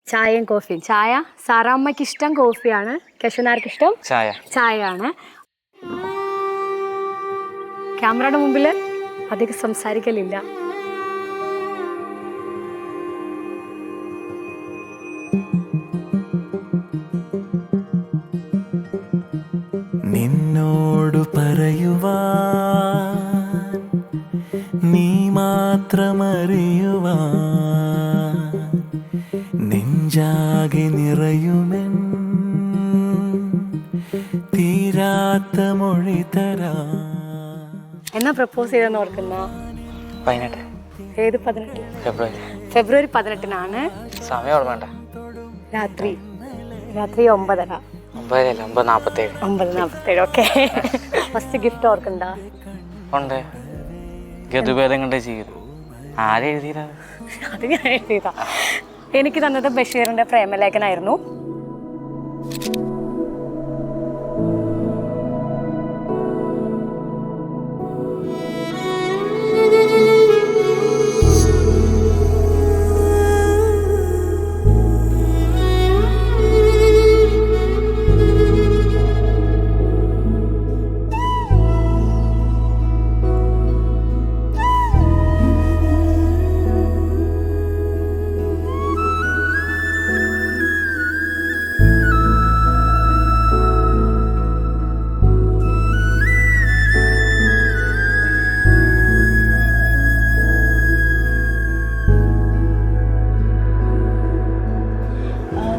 ചായയും കോഫിയും. ചായ സാറാമ്മയ്ക്ക് ഇഷ്ടം കോഫിയാണ്, കേശവനാർക്ക് ഇഷ്ടം ചായയാണ്. ക്യാമറയുടെ മുമ്പിൽ അധികം സംസാരിക്കലില്ല. നിന്നോടു പറയുവാൻ നീ മാത്രമറിയുവാൻ നെഞ്ചാകെ നിറയുമെൻ തീരാത്ത മൊഴി തരാ. എന്നാ പ്രപ്പോസ് ചെയ്തെന്ന് ഓർക്കുന്ന? 18. ഏത് 18? ഫെബ്രുവരി 18 സമയം ഓർമ്മണ്ട. രാത്രി 9:30. 9:47. ഓക്കെ. ഫസ്റ്റ് ഗിഫ്റ്റ് ഓർക്കണ്ട? ഉണ്ട്. ഗതുഭേദം കൊണ്ട് ചെയ്തു. ആരെഴുതിയതാ? അത് ഞാൻ എഴുതിയതാ. എനിക്ക് തന്നത് ബഷീറിന്റെ പ്രേമലേഖനായിരുന്നു.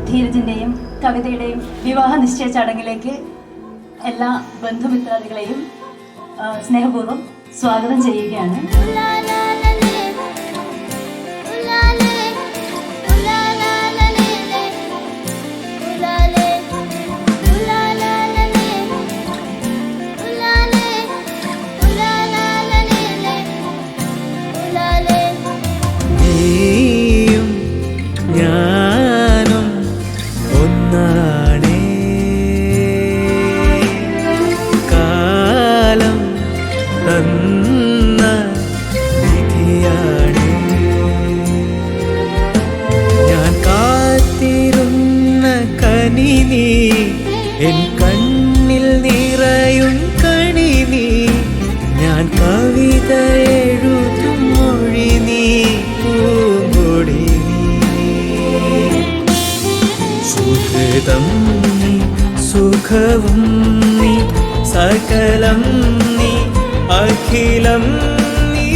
ധീരജിൻ്റെയും കവിതയുടെയും വിവാഹ നിശ്ചയ ചടങ്ങിലേക്ക് എല്ലാ ബന്ധുമിത്രാദികളെയും സ്നേഹപൂർവ്വം സ്വാഗതം ചെയ്യുകയാണ്. ഞാൻ കാത്തിരുന്ന കനി നീ, എൻ കണ്ണിൽ നിറയും കണി നീ, ഞാൻ കവിത എഴുതും മൊഴി നീ, പൂങ്കൊടി നീ. സുഹൃതം നീ, സുഖവും നീ, സകലം നീ, അഖിലം നീ.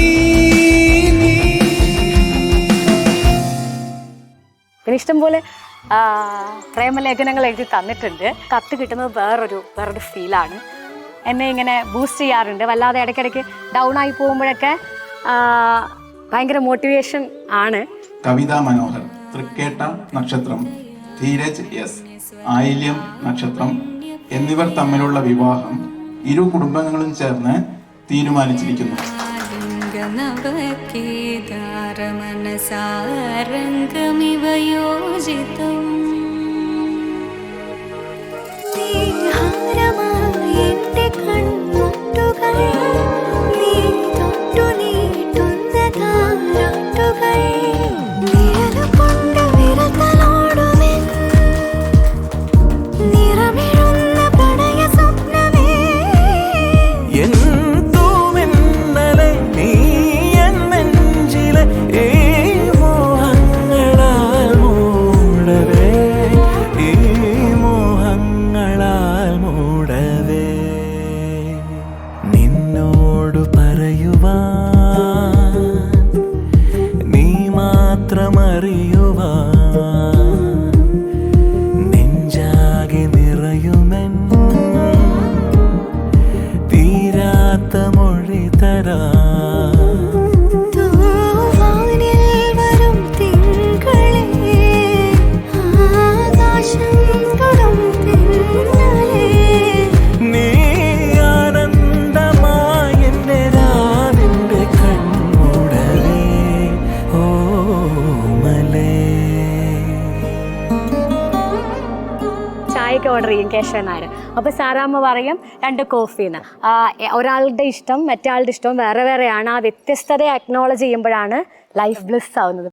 പിന്നെ ഇഷ്ടംപോലെ പ്രേമലേഖനങ്ങൾ എഴുതി തന്നിട്ടുണ്ട്. കത്ത് കിട്ടുന്നത് വേറൊരു ഫീലാണ്. എന്നെ ഇങ്ങനെ ബൂസ്റ്റ് ചെയ്യാറുണ്ട്. വല്ലാതെ ഇടയ്ക്കിടയ്ക്ക് ഡൗൺ ആയി പോകുമ്പോഴൊക്കെ ഭയങ്കര മോട്ടിവേഷൻ ആണ്. കവിതാ മനോഹർ, തൃക്കേട്ട നക്ഷത്രം, ധീരജ് എസ്, ആയില്യം നക്ഷത്രം എന്നിവർ തമ്മിലുള്ള വിവാഹം ഇരു കുടുംബങ്ങളും ചേർന്ന് തീരുമാനിച്ചിരിക്കുന്നു. മനസാരംഗമിവ യോജിതം എന്റെ കൺമുട്ടുകൾ നീ തൊട്ടു നീട്ടുന്ന താരാട്ടുകൾ നിഴലുകൊണ്ട് വിരതലോടുമെൻ നിറമിഴുന്ന പ്രണയ സ്വപ്നമേ. എന്തുമെന്നലെ നീ എൻ നെഞ്ചിലെ ഈ മോഹങ്ങളാൽ മൂടവേ, ഈ മോഹങ്ങളാൽ മൂടവേ. നിന്നോടു പറയുവാൻ നീ മാത്രമറിയുവാൻ നെഞ്ചാകെ നിറയുമെൻ തീരാത്ത മൊഴി തരാ. നീ ആനന്ദമായി എൻ്റെ രാവിൻ്റെ കൺമൂടലേ, ഓമലേ. ചായക്ക് ഓർഡർ ചെയ്യും കേശവനാർ. അപ്പോൾ സാറാമ്മ പറയും 2 കോഫിന്ന്. ഒരാളുടെ ഇഷ്ടം മറ്റേ ആളുടെ ഇഷ്ടം വേറെ വേറെയാണ്. ആ വ്യത്യസ്തതയെ അക്നോളജ് ചെയ്യുമ്പോഴാണ് ലൈഫ് ബ്ലിസ് ആവുന്നത്.